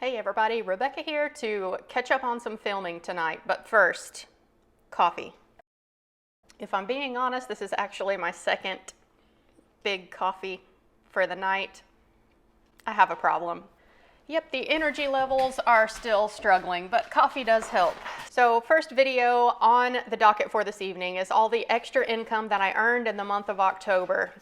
Hey everybody, Rebecca here to catch up on some filming tonight, but first, coffee. If I'm being honest, this is actually my second big coffee for the night. I have a problem. Yep, the energy levels are still struggling, but coffee does help. So first video on the docket for this evening is all the extra income that I earned in the month of October.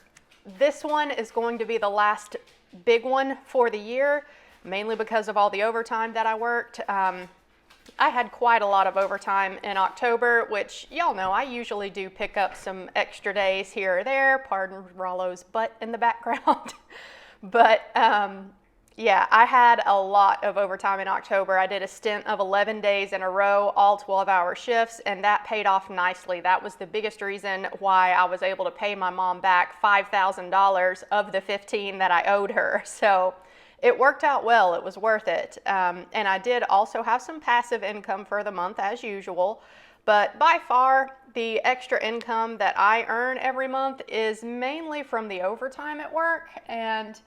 This one is going to be the last big one for the year, mainly because of all the overtime that I worked. I had quite a lot of overtime in October, which y'all know I usually do pick up some extra days here or there. Pardon Rollo's butt in the background. But yeah, I had a lot of overtime in October. I did a stint of 11 days in a row, all 12-hour shifts, and that paid off nicely. That was the biggest reason why I was able to pay my mom back $5,000 of the $15,000 that I owed her. So it worked out well. It was worth it. And I did also have some passive income for the month as usual. But by far, the extra income that I earn every month is mainly from the overtime at work. And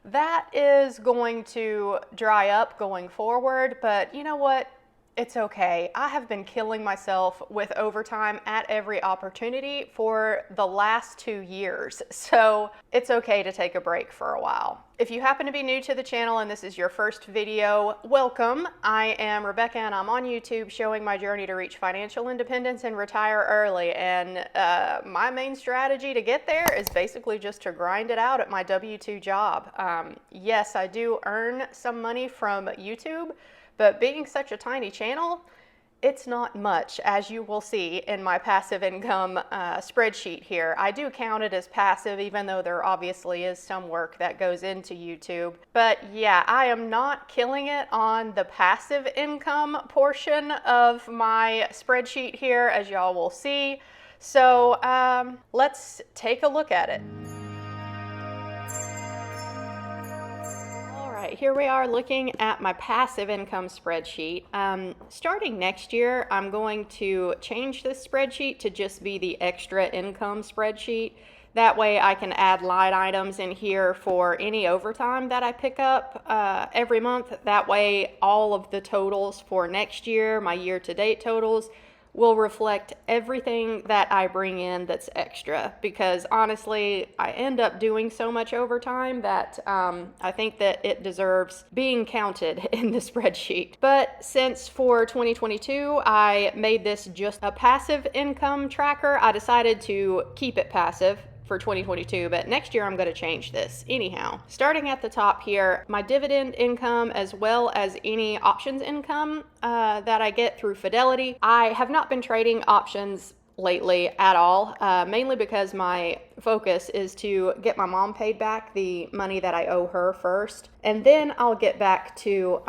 that is going to dry up going forward. But you know what? It's okay. I have been killing myself with overtime at every opportunity for the last 2 years. So it's okay to take a break for a while. If you happen to be new to the channel and this is your first video, welcome. I am Rebecca and I'm on YouTube showing my journey to reach financial independence and retire early. And my main strategy to get there is basically just to grind it out at my W-2 job. Yes, I do earn some money from YouTube, but being such a tiny channel, it's not much, as you will see in my passive income spreadsheet here. I do count it as passive, even though there obviously is some work that goes into YouTube. But yeah, I am not killing it on the passive income portion of my spreadsheet here, as y'all will see. So let's take a look at it. Here we are looking at my passive income spreadsheet. Starting next year, I'm going to change this spreadsheet to just be the extra income spreadsheet. That way I can add line items in here for any overtime that I pick up every month. That way all of the totals for next year, my year-to-date totals, will reflect everything that I bring in that's extra, because honestly I end up doing so much overtime that I think that it deserves being counted in the spreadsheet. But since for 2022 I made this just a passive income tracker, I decided to keep it passive for 2022, but next year I'm going to change this. Anyhow, starting at the top here, my dividend income as well as any options income that I get through Fidelity. I have not been trading options lately at all, mainly because my focus is to get my mom paid back the money that I owe her first, and then I'll get back to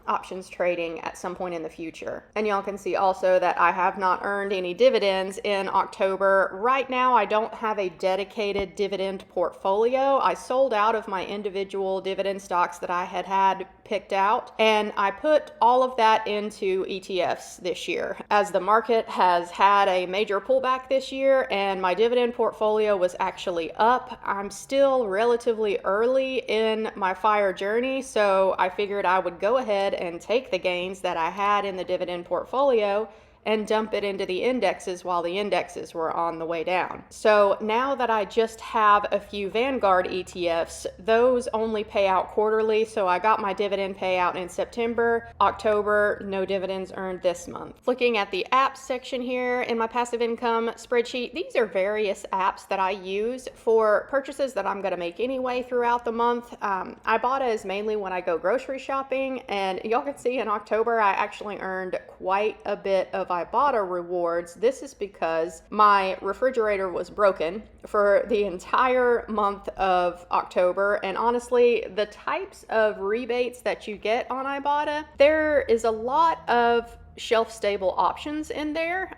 options trading at some point in the future. And y'all can see also that I have not earned any dividends in October. Right now I don't have a dedicated dividend portfolio. I sold out of my individual dividend stocks that I had picked out, and I put all of that into ETFs this year. As the market has had a major pullback this year and my dividend portfolio was actually up, I'm still relatively early in my FIRE journey, so I figured I would go ahead and take the gains that I had in the dividend portfolio and dump it into the indexes while the indexes were on the way down. So now that I just have a few Vanguard ETFs, those only pay out quarterly, so I got my dividend payout in September. October, no dividends earned this month. Looking at the apps section here in my passive income spreadsheet, these are various apps that I use for purchases that I'm going to make anyway throughout the month. Ibotta is mainly when I go grocery shopping, and y'all can see in October I actually earned quite a bit of Ibotta rewards. This is because my refrigerator was broken for the entire month of October, and honestly the types of rebates that you get on Ibotta, there is a lot of shelf stable options in there.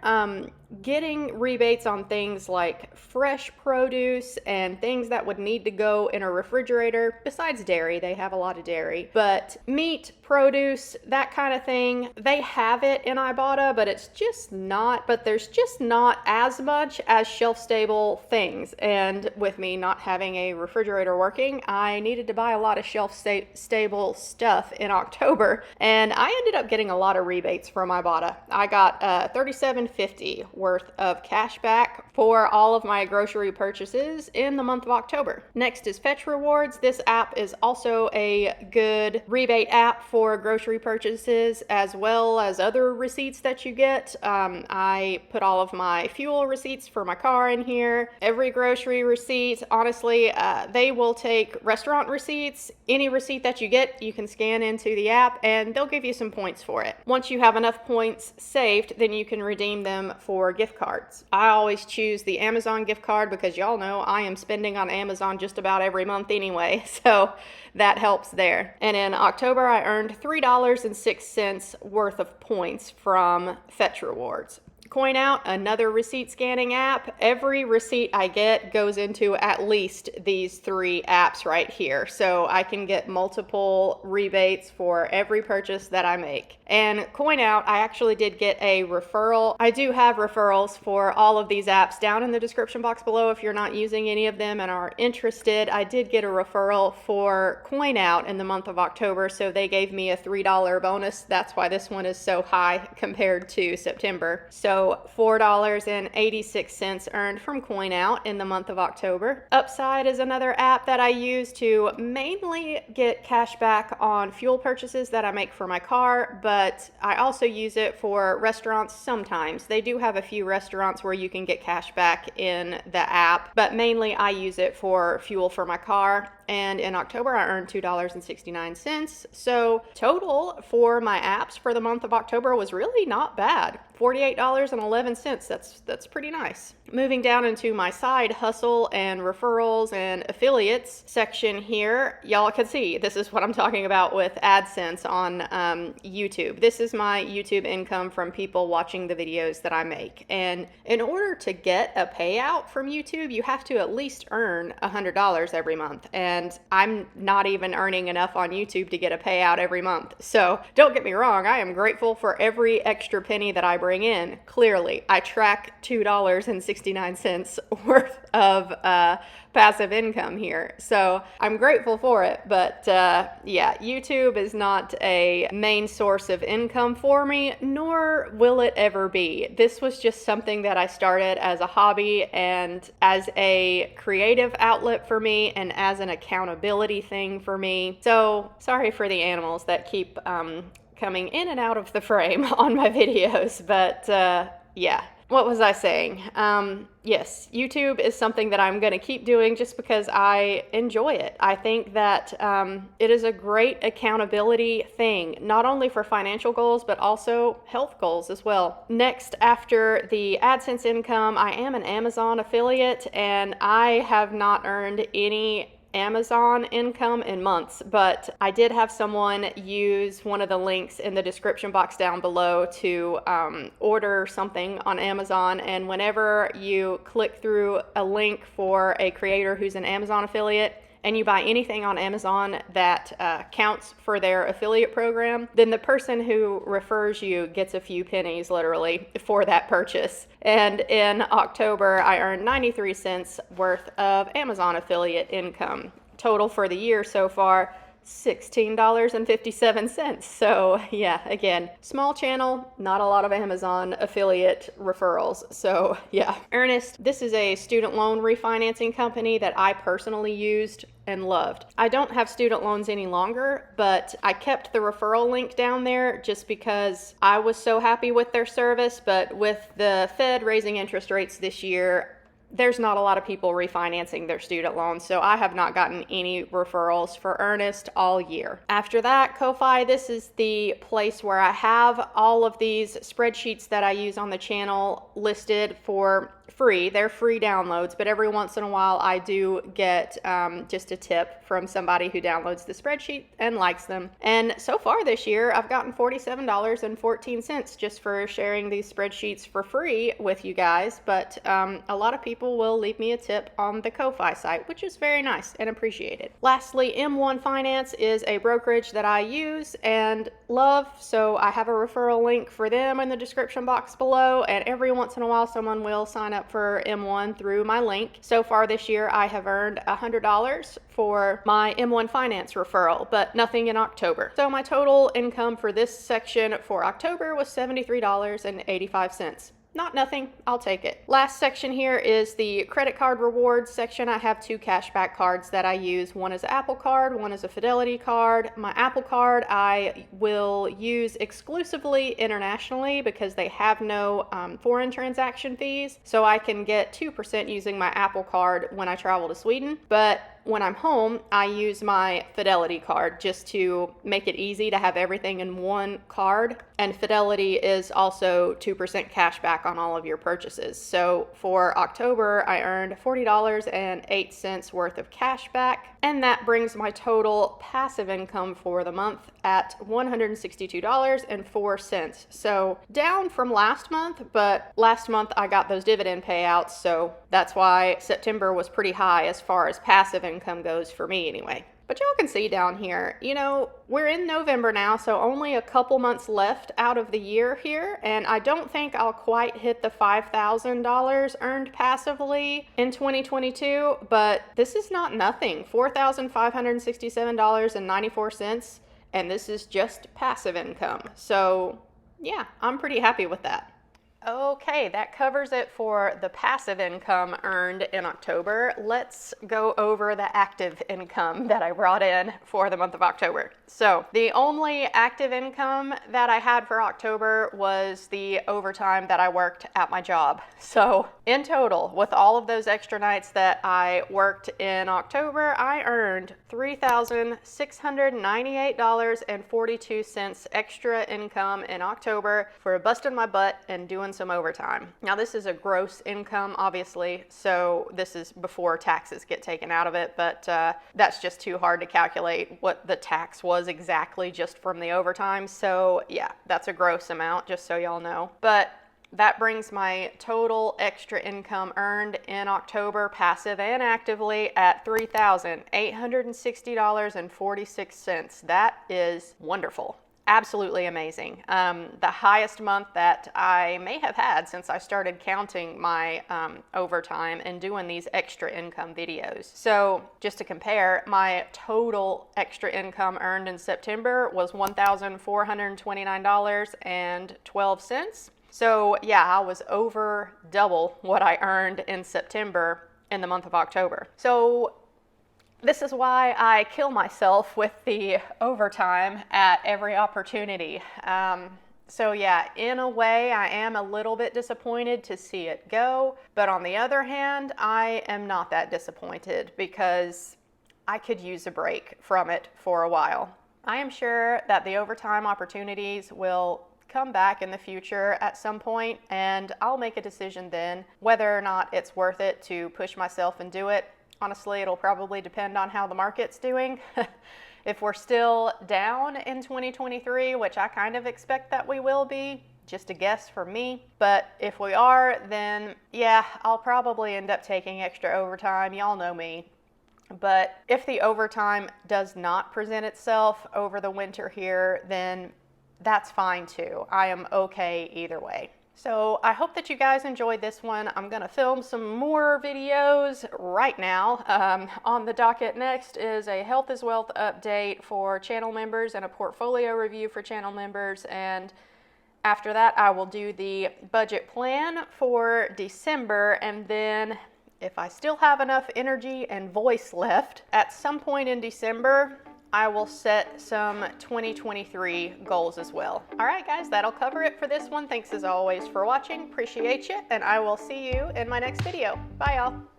getting rebates on things like fresh produce and things that would need to go in a refrigerator, besides dairy. They have a lot of dairy, but meat, produce, that kind of thing, they have it in Ibotta, but there's just not as much as shelf-stable things. And with me not having a refrigerator working, I needed to buy a lot of shelf-stable stuff in October, and I ended up getting a lot of rebates from Ibotta. I got $37.50 worth of cash back for all of my grocery purchases in the month of October. Next is Fetch Rewards. This app is also a good rebate app for grocery purchases, as well as other receipts that you get. I put all of my fuel receipts for my car in here. Every grocery receipt, honestly, they will take restaurant receipts. Any receipt that you get, you can scan into the app and they'll give you some points for it. Once you have enough points saved, then you can redeem them for gift cards. I always choose the Amazon gift card because y'all know I am spending on Amazon just about every month anyway, so that helps there. And in October, I earned $3.06 worth of points from Fetch Rewards. Coin Out, another receipt scanning app. Every receipt I get goes into at least these 3 apps right here. So I can get multiple rebates for every purchase that I make. And Coin Out, I actually did get a referral. I do have referrals for all of these apps down in the description box below if you're not using any of them and are interested. I did get a referral for Coin Out in the month of October, so they gave me a $3 bonus. That's why this one is so high compared to September. So $4.86 earned from Coin Out in the month of October. Upside is another app that I use to mainly get cash back on fuel purchases that I make for my car, but I also use it for restaurants sometimes. They do have a few restaurants where you can get cash back in the app, but mainly I use it for fuel for my car. And in October, I earned $2.69. So total for my apps for the month of October was really not bad. $48.11. That's pretty nice. Moving down into my side hustle and referrals and affiliates section here, y'all can see this is what I'm talking about with AdSense on YouTube. This is my YouTube income from people watching the videos that I make. And in order to get a payout from YouTube, you have to at least earn $100 every month. And I'm not even earning enough on YouTube to get a payout every month. So don't get me wrong, I am grateful for every extra penny that I bring in. Clearly, I track $2.69 worth of passive income here. So I'm grateful for it, but yeah, YouTube is not a main source of income for me, nor will it ever be. This was just something that I started as a hobby and as a creative outlet for me and as an accountability thing for me. So sorry for the animals that keep coming in and out of the frame on my videos, but yeah. What was I saying? Yes, YouTube is something that I'm going to keep doing just because I enjoy it. I think that it is a great accountability thing, not only for financial goals, but also health goals as well. Next, after the AdSense income, I am an Amazon affiliate, and I have not earned any Amazon income in months, but I did have someone use one of the links in the description box down below to order something on Amazon, and whenever you click through a link for a creator who's an Amazon affiliate and you buy anything on Amazon that counts for their affiliate program, then the person who refers you gets a few pennies literally for that purchase. And in October, I earned 93 cents worth of Amazon affiliate income. Total for the year so far, $16.57. So yeah, again, small channel, not a lot of Amazon affiliate referrals. So yeah. Earnest, this is a student loan refinancing company that I personally used and loved. I don't have student loans any longer, but I kept the referral link down there just because I was so happy with their service. But with the Fed raising interest rates this year, there's not a lot of people refinancing their student loans, so I have not gotten any referrals for Earnest all year. After that, Ko-Fi, this is the place where I have all of these spreadsheets that I use on the channel listed for free. They're free downloads, but every once in a while I do get just a tip from somebody who downloads the spreadsheet and likes them. And so far this year, I've gotten $47.14 just for sharing these spreadsheets for free with you guys. But a lot of people will leave me a tip on the Ko-Fi site, which is very nice and appreciated. Lastly, M1 Finance is a brokerage that I use and love, so I have a referral link for them in the description box below, and every once in a while someone will sign up for M1 through my link. So far this year I have earned $100 for my M1 Finance referral, but nothing in October. So my total income for this section for October was $73.85. Not nothing, I'll take it. Last section here is the credit card rewards section. I have 2 cashback cards that I use. One is an Apple card, one is a Fidelity card. My Apple card I will use exclusively internationally because they have no foreign transaction fees. So I can get 2% using my Apple card when I travel to Sweden. But when I'm home, I use my Fidelity card just to make it easy to have everything in one card. And Fidelity is also 2% cash back on all of your purchases. So for October, I earned $40.08 worth of cash back. And that brings my total passive income for the month at $162.04. So down from last month, but last month I got those dividend payouts. So that's why September was pretty high as far as passive income goes for me anyway. But y'all can see down here, you know, we're in November now, so only a couple months left out of the year here, and I don't think I'll quite hit the $5,000 earned passively in 2022, but this is not nothing. $4,567.94, and this is just passive income. So yeah, I'm pretty happy with that. Okay, that covers it for the passive income earned in October. Let's go over the active income that I brought in for the month of October. So the only active income that I had for October was the overtime that I worked at my job. So in total, with all of those extra nights that I worked in October, I earned $3,698.42 extra income in October for busting my butt and doing some overtime. Now this is a gross income, obviously, so this is before taxes get taken out of it, but that's just too hard to calculate what the tax was exactly just from the overtime. So yeah, that's a gross amount, just so y'all know. But that brings my total extra income earned in October, passive and actively, at $3,860.46. That is wonderful. Absolutely amazing. The highest month that I may have had since I started counting my overtime and doing these extra income videos. So just to compare, my total extra income earned in September was $1,429.12. So yeah, I was over double what I earned in September in the month of October. So this is why I kill myself with the overtime at every opportunity. So yeah, in a way, I am a little bit disappointed to see it go. But on the other hand, I am not that disappointed because I could use a break from it for a while. I am sure that the overtime opportunities will come back in the future at some point, and I'll make a decision then whether or not it's worth it to push myself and do it. Honestly, it'll probably depend on how the market's doing. If we're still down in 2023, which I kind of expect that we will be, just a guess for me. But if we are, then yeah, I'll probably end up taking extra overtime. Y'all know me. But if the overtime does not present itself over the winter here, then that's fine too. I am okay either way. So I hope that you guys enjoyed this one. I'm gonna film some more videos right now. On the docket next is a Health is Wealth update for channel members and a portfolio review for channel members. And after that, I will do the budget plan for December. And then if I still have enough energy and voice left, at some point in December, I will set some 2023 goals as well. All right, guys, that'll cover it for this one. Thanks as always for watching. Appreciate you, and I will see you in my next video. Bye, y'all.